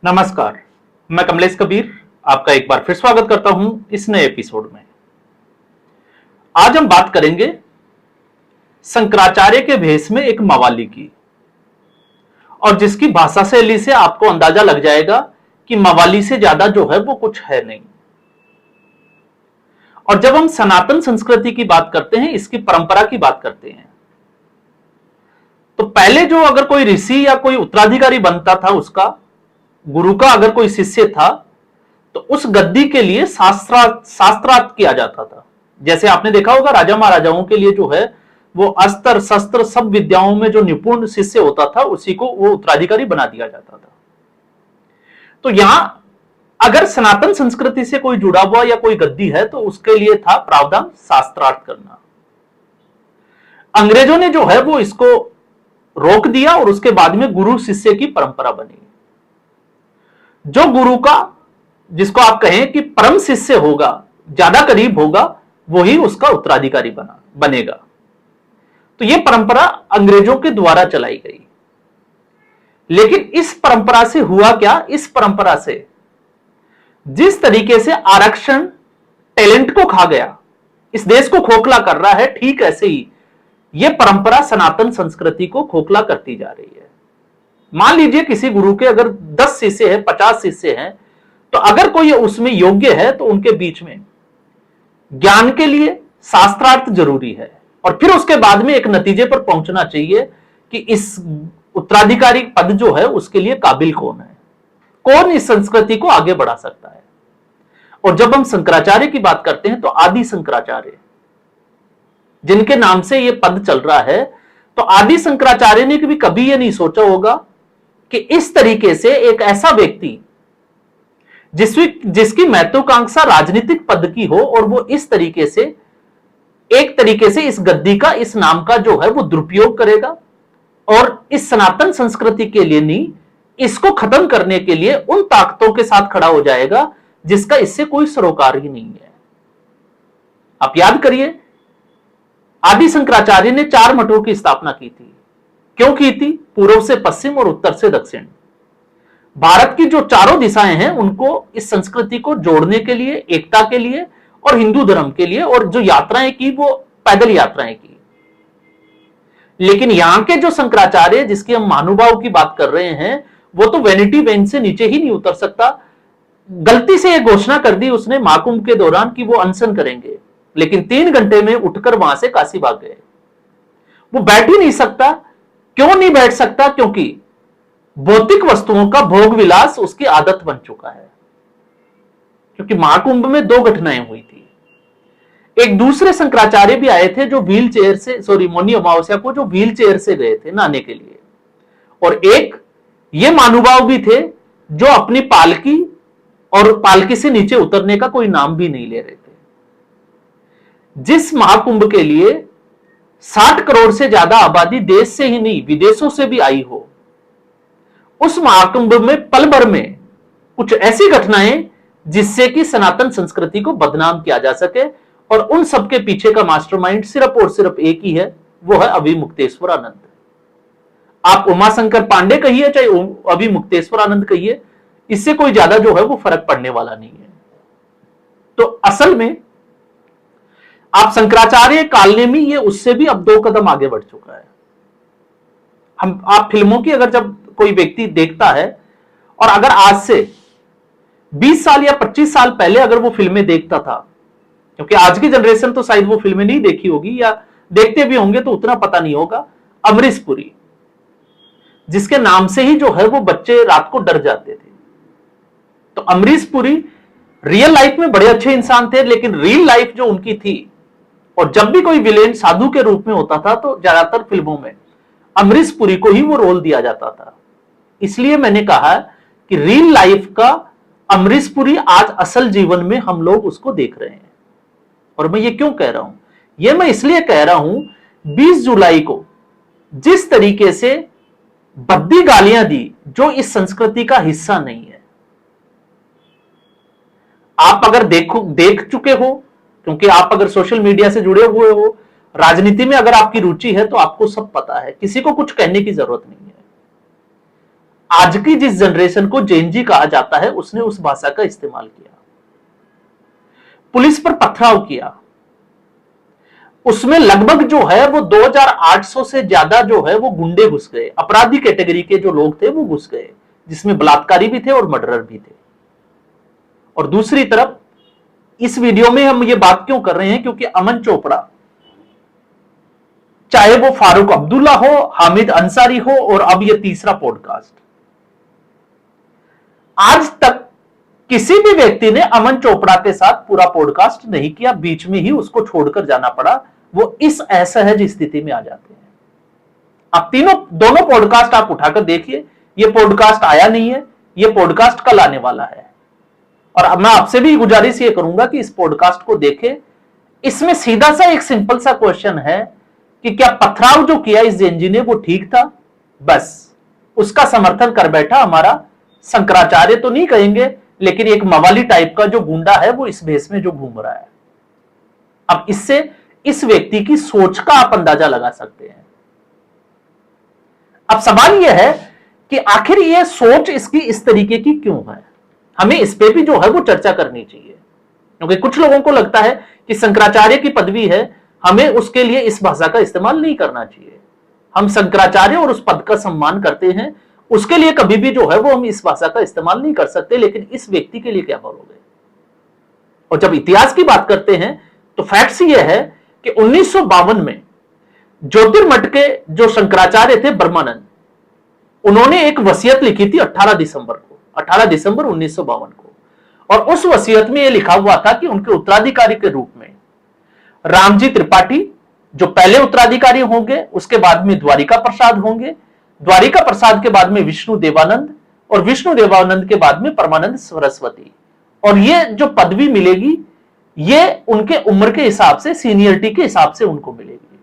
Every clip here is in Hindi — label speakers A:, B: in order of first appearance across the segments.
A: नमस्कार, मैं कमलेश कबीर आपका एक बार फिर स्वागत करता हूं इस नए एपिसोड में। आज हम बात करेंगे शंकराचार्य के भेष में एक मवाली की, और जिसकी भाषा शैली से आपको अंदाजा लग जाएगा कि मवाली से ज्यादा जो है वो कुछ है नहीं। और जब हम सनातन संस्कृति की बात करते हैं, इसकी परंपरा की बात करते हैं, तो पहले जो अगर कोई ऋषि या कोई उत्तराधिकारी बनता था, उसका गुरु का अगर कोई शिष्य था, तो उस गद्दी के लिए शास्त्रार्थ किया जाता था। जैसे आपने देखा होगा राजा महाराजाओं के लिए जो है वो अस्त्र शस्त्र सब विद्याओं में जो निपुण शिष्य होता था, उसी को वो उत्तराधिकारी बना दिया जाता था। तो यहां अगर सनातन संस्कृति से कोई जुड़ा हुआ या कोई गद्दी है, तो उसके लिए था प्रावधान शास्त्रार्थ करना। अंग्रेजों ने जो है वो इसको रोक दिया और उसके बाद में गुरु शिष्य की परंपरा बनी। जो गुरु का, जिसको आप कहें कि परम शिष्य होगा, ज्यादा करीब होगा, वही उसका उत्तराधिकारी बनेगा। तो यह परंपरा अंग्रेजों के द्वारा चलाई गई। लेकिन इस परंपरा से हुआ क्या? इस परंपरा से जिस तरीके से आरक्षण टैलेंट को खा गया, इस देश को खोखला कर रहा है, ठीक ऐसे ही यह परंपरा सनातन संस्कृति को खोखला करती जा रही है। मान लीजिए किसी गुरु के अगर 10 शिष्य हैं, 50 शिष्य हैं, तो अगर कोई उसमें योग्य है तो उनके बीच में ज्ञान के लिए शास्त्रार्थ जरूरी है, और फिर उसके बाद में एक नतीजे पर पहुंचना चाहिए कि इस उत्तराधिकारी पद जो है उसके लिए काबिल कौन है, कौन इस संस्कृति को आगे बढ़ा सकता है। और जब हम शंकराचार्य की बात करते हैं, तो आदि शंकराचार्य जिनके नाम से यह पद चल रहा है, तो आदि शंकराचार्य ने भी कभी यह नहीं सोचा होगा कि इस तरीके से एक ऐसा व्यक्ति जिसकी महत्वाकांक्षा राजनीतिक पद की हो, और वो इस तरीके से एक तरीके से इस गद्दी का, इस नाम का जो है वो दुरुपयोग करेगा, और इस सनातन संस्कृति के लिए नहीं, इसको खत्म करने के लिए उन ताकतों के साथ खड़ा हो जाएगा जिसका इससे कोई सरोकार ही नहीं है। आप याद करिए, आदि शंकराचार्य ने 4 मठों की स्थापना की थी। क्यों की थी? पूर्व से पश्चिम और उत्तर से दक्षिण, भारत की जो चारों दिशाएं हैं उनको इस संस्कृति को जोड़ने के लिए, एकता के लिए और हिंदू धर्म के लिए, और जो यात्राएं की वो पैदल यात्राएं की। लेकिन यहां के जो शंकराचार्य, जिसके हम महानुभाव की बात कर रहे हैं, वो तो वैनिटी वैन से नीचे ही नहीं उतर सकता। गलती से यह घोषणा कर दी उसने महाकुंभ के दौरान कि वो अनशन करेंगे, लेकिन 3 घंटे में उठकर वहां से काशी भाग गए। वो बैठ ही नहीं सकता। क्यों नहीं बैठ सकता? क्योंकि भौतिक वस्तुओं का भोग विलास उसकी आदत बन चुका है। क्योंकि महाकुंभ में 2 घटनाएं हुई थी। एक दूसरे शंकराचार्य भी आए थे जो व्हील चेयर से, मौनी अमावस्या को जो व्हील चेयर से गए थे नहाने के लिए, और एक ये महानुभाव भी थे जो अपनी पालकी और पालकी से नीचे उतरने का कोई नाम भी नहीं ले रहे थे। जिस महाकुंभ के लिए 60 करोड़ से ज्यादा आबादी देश से ही नहीं विदेशों से भी आई हो, उस महाकुंभ में पल भर में कुछ ऐसी घटनाएं जिससे कि सनातन संस्कृति को बदनाम किया जा सके, और उन सबके पीछे का मास्टरमाइंड सिर्फ और सिर्फ एक ही है, वो है अभिमुक्तेश्वरानंद। आप उमाशंकर पांडे कहिए चाहे अभिमुक्तेश्वरानंद कहिए, इससे कोई ज्यादा जो है वो फर्क पड़ने वाला नहीं है। तो असल में आप शंकराचार्य काल में ये उससे भी अब 2 कदम आगे बढ़ चुका है। आप फिल्मों की अगर जब कोई व्यक्ति देखता है, और अगर आज से 20 साल या 25 साल पहले अगर वो फिल्में देखता था, क्योंकि आज की जनरेशन तो शायद वो फिल्में नहीं देखी होगी, या देखते भी होंगे तो उतना पता नहीं होगा, अमरीश पुरी, जिसके नाम से ही जो है वो बच्चे रात को डर जाते थे। तो अमरीश पुरी रियल लाइफ में बड़े अच्छे इंसान थे, लेकिन रियल लाइफ जो उनकी थी, और जब भी कोई विलेन साधु के रूप में होता था, तो ज्यादातर फिल्मों में अमरीश पुरी को ही वो रोल दिया जाता था। इसलिए मैंने कहा कि रियल लाइफ का अमरीश पुरी आज असल जीवन में हम लोग उसको देख रहे हैं। और मैं ये क्यों कह रहा हूं? ये मैं इसलिए कह रहा हूं, 20 जुलाई को जिस तरीके से भद्दी गालियां दी जो इस संस्कृति का हिस्सा नहीं है, आप अगर देख चुके हो, क्योंकि आप अगर सोशल मीडिया से जुड़े हुए हो, राजनीति में अगर आपकी रुचि है, तो आपको सब पता है, किसी को कुछ कहने की जरूरत नहीं है। आज की जिस जनरेशन को जेनजी कहा जाता है उसने उस भाषा का इस्तेमाल किया, पुलिस पर पथराव किया। उसमें लगभग जो है वो 2800 से ज्यादा जो है वो गुंडे घुस गए, अपराधी कैटेगरी के जो लोग थे वो घुस गए, जिसमें बलात्कारी भी थे और मर्डरर भी थे। और दूसरी तरफ इस वीडियो में हम ये बात क्यों कर रहे हैं, क्योंकि अमन चोपड़ा, चाहे वो फारूक अब्दुल्ला हो, हामिद अंसारी हो, और अब ये तीसरा पॉडकास्ट, आज तक किसी भी व्यक्ति ने अमन चोपड़ा के साथ पूरा पॉडकास्ट नहीं किया, बीच में ही उसको छोड़कर जाना पड़ा। वो इस असहज स्थिति में आ जाते हैं। आप दोनों पॉडकास्ट आप उठाकर देखिए, ये पॉडकास्ट आया नहीं है, ये पॉडकास्ट कल आने वाला है। और अब मैं आपसे भी गुजारिश ये करूंगा कि इस पॉडकास्ट को देखें। इसमें सीधा सा एक सिंपल सा क्वेश्चन है कि क्या पथराव जो किया इस जेनजी ने वो ठीक था? बस उसका समर्थन कर बैठा हमारा शंकराचार्य, तो नहीं कहेंगे, लेकिन एक मवाली टाइप का जो गुंडा है वो इस भेष में जो घूम रहा है। अब इससे इस व्यक्ति की सोच का आप अंदाजा लगा सकते हैं। अब सवाल यह है कि आखिर यह सोच इसकी इस तरीके की क्यों है? हमें इस पे भी जो है वो चर्चा करनी चाहिए, क्योंकि कुछ लोगों को लगता है कि शंकराचार्य की पदवी है, हमें उसके लिए इस भाषा का इस्तेमाल नहीं करना चाहिए। हम शंकराचार्य और उस पद का सम्मान करते हैं, उसके लिए कभी भी जो है वो हम इस भाषा का इस्तेमाल नहीं कर सकते, लेकिन इस व्यक्ति के लिए क्या बोलोगे? और जब इतिहास की बात करते हैं तो फैक्ट्स ये है कि 1952 में ज्योतिर्मठ के जो शंकराचार्य थे ब्रह्मानंद, उन्होंने एक वसीयत लिखी थी 18 दिसंबर 1952 को, और उस वसीयत में यह लिखा हुआ था कि उनके उत्तराधिकारी के रूप में रामजी त्रिपाठी जो पहले उत्तराधिकारी होंगे, उसके बाद में द्वारिका प्रसाद होंगे, द्वारिका प्रसाद के बाद में विष्णु देवानंद, और विष्णु देवानंद के बाद में परमानंद सरस्वती। और ये जो पदवी मिलेगी ये उनके उम्र के हिसाब से, सीनियरिटी के हिसाब से उनको मिलेगी।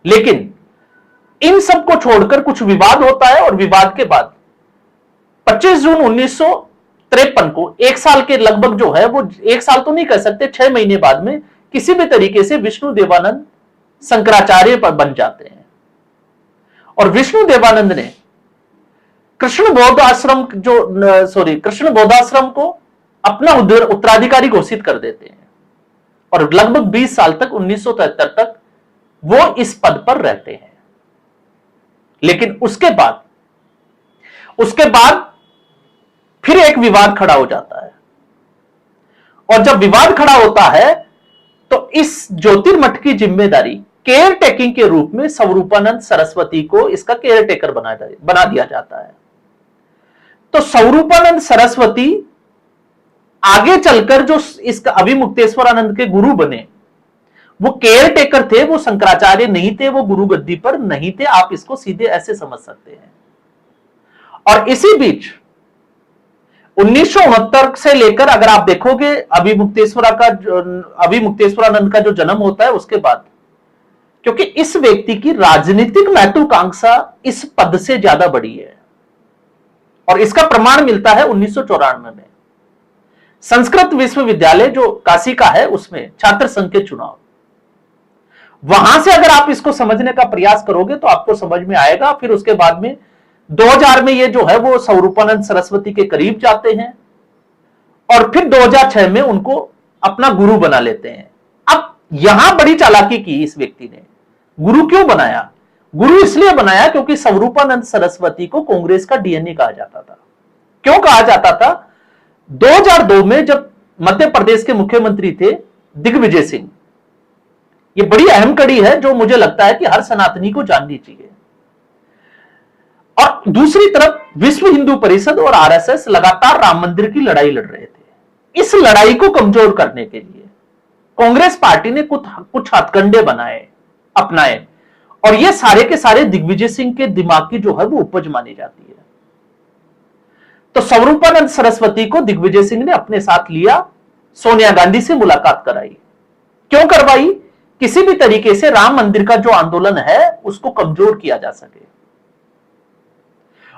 A: लेकिन इन सब को छोड़कर कुछ विवाद होता है, और विवाद के बाद 25 जून 1953 को, एक साल के लगभग जो है वो, एक साल तो नहीं कह सकते, 6 महीने बाद में किसी भी तरीके से विष्णु देवानंद शंकराचार्य पर बन जाते हैं। और विष्णु देवानंद ने कृष्ण बौद्धाश्रम को अपना उत्तराधिकारी घोषित कर देते हैं, और लगभग 20 साल तक 1973 तक वो इस पद पर रहते हैं। लेकिन उसके बाद फिर एक विवाद खड़ा हो जाता है, और जब विवाद खड़ा होता है तो इस ज्योतिर्मठ की जिम्मेदारी केयर टेकिंग के रूप में स्वरूपानंद सरस्वती को इसका केयर टेकर बना दिया जाता है। तो स्वरूपानंद सरस्वती आगे चलकर जो इसका अभिमुक्तेश्वरानंद के गुरु बने, वो केयर टेकर थे, वो शंकराचार्य नहीं थे, वो गुरु गद्दी पर नहीं थे। आप इसको सीधे ऐसे समझ सकते हैं। और इसी बीच 1969 से लेकर अगर आप देखोगे अभिमुक्तेश्वरानंद का जो जन्म होता है उसके बाद, क्योंकि इस व्यक्ति की राजनीतिक महत्वाकांक्षा इस पद से ज्यादा बड़ी है, और इसका प्रमाण मिलता है 1994 में संस्कृत विश्वविद्यालय जो काशी का है उसमें छात्र संघ के चुनाव। वहां से अगर आप इसको समझने का प्रयास करोगे तो आपको समझ में आएगा। फिर उसके बाद में 2000 में ये जो है वो स्वरूपानंद सरस्वती के करीब जाते हैं, और फिर 2006 में उनको अपना गुरु बना लेते हैं। अब यहां बड़ी चालाकी की इस व्यक्ति ने। गुरु क्यों बनाया? गुरु इसलिए बनाया क्योंकि स्वरूपानंद सरस्वती को कांग्रेस का डीएनए कहा जाता था। क्यों कहा जाता था? 2002 में जब मध्य प्रदेश के मुख्यमंत्री थे दिग्विजय सिंह, ये बड़ी अहम कड़ी है जो मुझे लगता है कि हर सनातनी को जाननी चाहिए। और दूसरी तरफ विश्व हिंदू परिषद और आरएसएस लगातार राम मंदिर की लड़ाई लड़ रहे थे। इस लड़ाई को कमजोर करने के लिए कांग्रेस पार्टी ने कुछ हथकंडे अपनाए, और ये सारे के सारे दिग्विजय सिंह के दिमाग की जो है वो उपज मानी जाती है। तो स्वरूपानंद सरस्वती को दिग्विजय सिंह ने अपने साथ लिया, सोनिया गांधी से मुलाकात कराई। क्यों करवाई? किसी भी तरीके से राम मंदिर का जो आंदोलन है उसको कमजोर किया जा सके।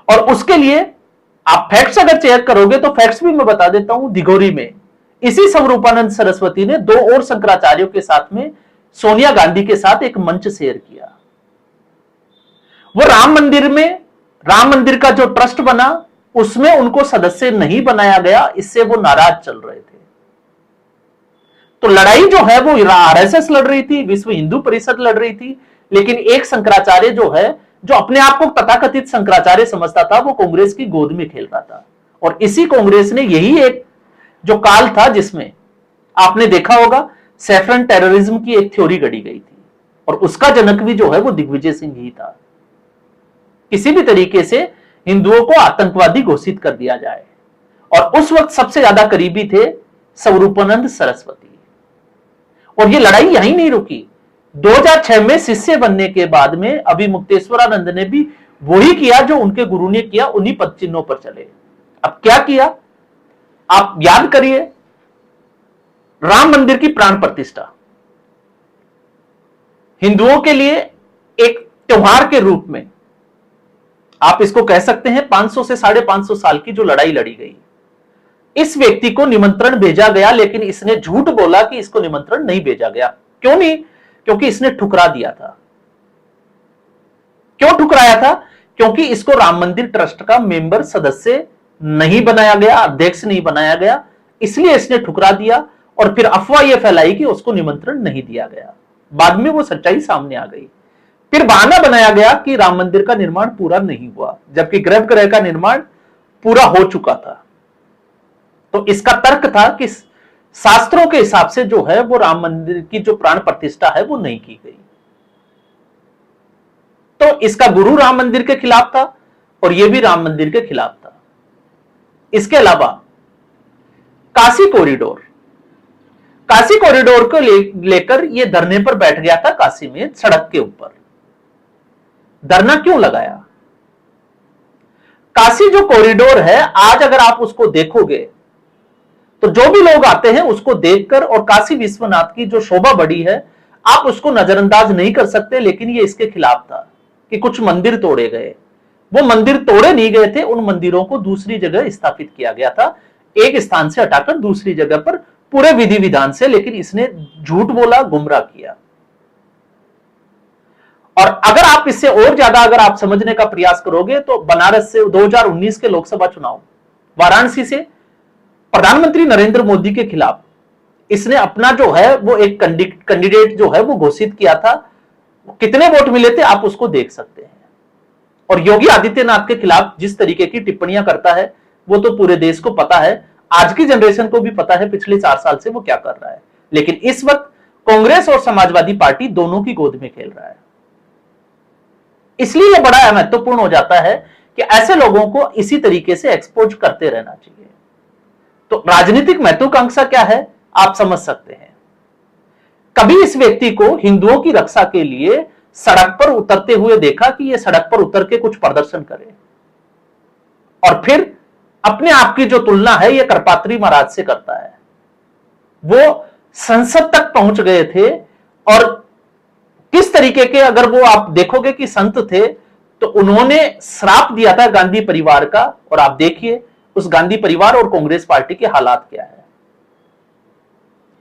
A: और उसके लिए आप फैक्ट्स अगर चेक करोगे तो फैक्ट्स भी मैं बता देता हूं। दिघोरी में इसी स्वरूपानंद सरस्वती ने 2 और शंकराचार्यों के साथ में सोनिया गांधी के साथ एक मंच शेयर किया। वो राम मंदिर में राम मंदिर का जो ट्रस्ट बना उसमें उनको सदस्य नहीं बनाया गया, इससे वो नाराज चल रहे थे। तो लड़ाई जो है वो आरएसएस लड़ रही थी, विश्व हिंदू परिषद लड़ रही थी, लेकिन एक शंकराचार्य जो है, जो अपने आप को तथाकथित शंकराचार्य समझता था, वो कांग्रेस की गोद में खेल रहा था। और इसी कांग्रेस ने यही एक जो काल था जिसमें आपने देखा होगा सैफरन टेररिज्म की एक थ्योरी गढ़ी गई थी, और उसका जनक भी जो है वो दिग्विजय सिंह ही था। किसी भी तरीके से हिंदुओं को आतंकवादी घोषित कर दिया जाए, और उस वक्त सबसे ज्यादा करीबी थे स्वरूपानंद सरस्वती। और ये लड़ाई यहीं नहीं रुकी। 2006 में शिष्य बनने के बाद में अभिमुक्तेश्वरानंद ने भी वही किया जो उनके गुरु ने किया, उन्हीं पद चिन्हों पर चले। अब क्या किया आप याद करिए, राम मंदिर की प्राण प्रतिष्ठा हिंदुओं के लिए एक त्योहार के रूप में, आप इसको कह सकते हैं 500 से 550 साल की जो लड़ाई लड़ी गई, इस व्यक्ति को निमंत्रण भेजा गया, लेकिन इसने झूठ बोला कि इसको निमंत्रण नहीं भेजा गया। क्यों नहीं? क्योंकि इसने ठुकरा दिया था। क्यों ठुकराया था? क्योंकि इसको राम मंदिर ट्रस्ट का मेंबर सदस्य नहीं बनाया गया, अध्यक्ष नहीं बनाया गया, इसलिए इसने ठुकरा दिया। और फिर अफवाह यह फैलाई कि उसको निमंत्रण नहीं दिया गया। बाद में वो सच्चाई सामने आ गई। फिर बहाना बनाया गया कि राम मंदिर का निर्माण पूरा नहीं हुआ, जबकि गर्भगृह का निर्माण पूरा हो चुका था। तो इसका तर्क था कि शास्त्रों के हिसाब से जो है वो राम मंदिर की जो प्राण प्रतिष्ठा है वो नहीं की गई। तो इसका गुरु राम मंदिर के खिलाफ था और यह भी राम मंदिर के खिलाफ था। इसके अलावा काशी कॉरिडोर को लेकर यह धरने पर बैठ गया था काशी में, सड़क के ऊपर। धरना क्यों लगाया? काशी जो कॉरिडोर है, आज अगर आप उसको देखोगे तो जो भी लोग आते हैं उसको देखकर, और काशी विश्वनाथ की जो शोभा बढ़ी है, आप उसको नजरअंदाज नहीं कर सकते। लेकिन ये इसके खिलाफ था कि कुछ मंदिर तोड़े गए। वो मंदिर तोड़े नहीं गए थे, उन मंदिरों को दूसरी जगह स्थापित किया गया था, एक स्थान से हटाकर दूसरी जगह पर, पूरे विधि विधान से। लेकिन इसने झूठ बोला, गुमराह किया। और अगर आप इससे और ज्यादा अगर आप समझने का प्रयास करोगे तो बनारस से 2019 के लोकसभा चुनाव, वाराणसी से प्रधानमंत्री नरेंद्र मोदी के खिलाफ इसने अपना जो है वो एक कैंडिडेट जो है वो घोषित किया था। कितने वोट मिले थे आप उसको देख सकते हैं। और योगी आदित्यनाथ के खिलाफ जिस तरीके की टिप्पणियां करता है वो तो पूरे देश को पता है, आज की जनरेशन को भी पता है पिछले 4 साल से वो क्या कर रहा है। लेकिन इस वक्त कांग्रेस और समाजवादी पार्टी दोनों की गोद में खेल रहा है। इसलिए यह बड़ा महत्वपूर्ण हो जाता है कि ऐसे लोगों को इसी तरीके से एक्सपोज करते रहना चाहिए। तो राजनीतिक महत्वाकांक्षा क्या है आप समझ सकते हैं। कभी इस व्यक्ति को हिंदुओं की रक्षा के लिए सड़क पर उतरते हुए देखा कि यह सड़क पर उतर के कुछ प्रदर्शन करे, और फिर अपने आप की जो तुलना है यह करपात्री महाराज से करता है। वो संसद तक पहुंच गए थे, और किस तरीके के, अगर वो आप देखोगे कि संत थे तो उन्होंने श्राप दिया था गांधी परिवार का। और आप देखिए उस गांधी परिवार और कांग्रेस पार्टी के हालात क्या है।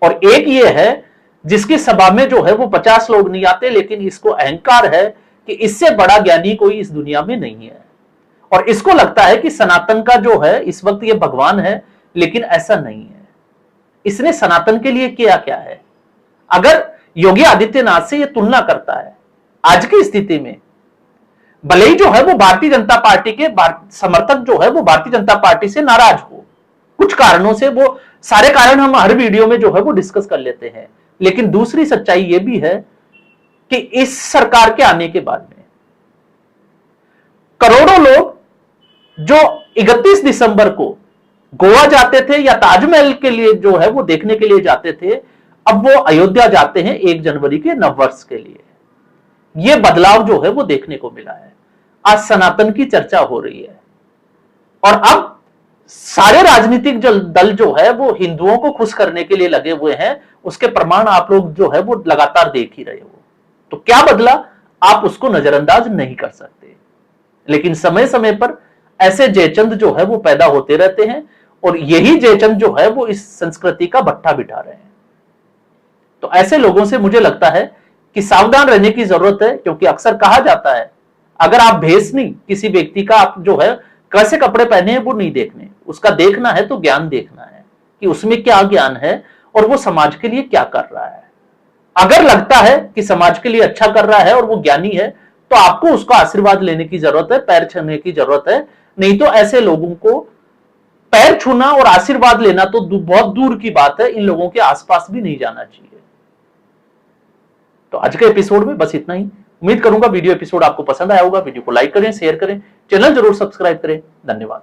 A: और एक ये है जिसकी सभा में जो है वो 50 लोग नहीं आते, लेकिन इसको अहंकार है कि इससे बड़ा ज्ञानी कोई इस दुनिया में नहीं है। और इसको लगता है कि सनातन का जो है इस वक्त ये भगवान है, लेकिन ऐसा नहीं है। इसने सनातन के लिए किया क्या है? अगर योगी आदित्यनाथ से ये तुलना करता है आज की स्थिति में, भले ही जो है वो भारतीय जनता पार्टी के समर्थक जो है वो भारतीय जनता पार्टी से नाराज हो, कुछ कारणों से, वो सारे कारण हम हर वीडियो में जो है वो डिस्कस कर लेते हैं। लेकिन दूसरी सच्चाई ये भी है कि इस सरकार के आने के बाद में करोड़ों लोग जो 31 दिसंबर को गोवा जाते थे या ताजमहल के लिए जो है वो देखने के लिए जाते थे, अब वो अयोध्या जाते हैं 1 जनवरी के नववर्ष के लिए। यह बदलाव जो है वो देखने को मिला है। आज सनातन की चर्चा हो रही है, और अब सारे राजनीतिक दल जो है वो हिंदुओं को खुश करने के लिए लगे हुए हैं। उसके प्रमाण आप लोग जो है वो लगातार देख ही रहे हो। तो क्या बदला आप उसको नजरअंदाज नहीं कर सकते। लेकिन समय समय पर ऐसे जयचंद जो है वो पैदा होते रहते हैं, और यही जयचंद जो है वो इस संस्कृति का भट्ठा बिठा रहे हैं। तो ऐसे लोगों से मुझे लगता है कि सावधान रहने की जरूरत है, क्योंकि अक्सर कहा जाता है अगर आप भेष नहीं, किसी व्यक्ति का आप जो है कैसे कपड़े पहने हैं वो नहीं देखने, उसका देखना है तो ज्ञान देखना है कि उसमें क्या ज्ञान है और वो समाज के लिए क्या कर रहा है। अगर लगता है कि समाज के लिए अच्छा कर रहा है और वो ज्ञानी है, तो आपको उसका आशीर्वाद लेने की जरूरत है, पैर छूने की जरूरत है। नहीं तो ऐसे लोगों को पैर छूना और आशीर्वाद लेना तो बहुत दूर की बात है, इन लोगों के आसपास भी नहीं जाना चाहिए। तो आज के एपिसोड में बस इतना ही। उम्मीद करूंगा वीडियो एपिसोड आपको पसंद आया होगा। वीडियो को लाइक करें, शेयर करें, चैनल जरूर सब्सक्राइब करें। धन्यवाद।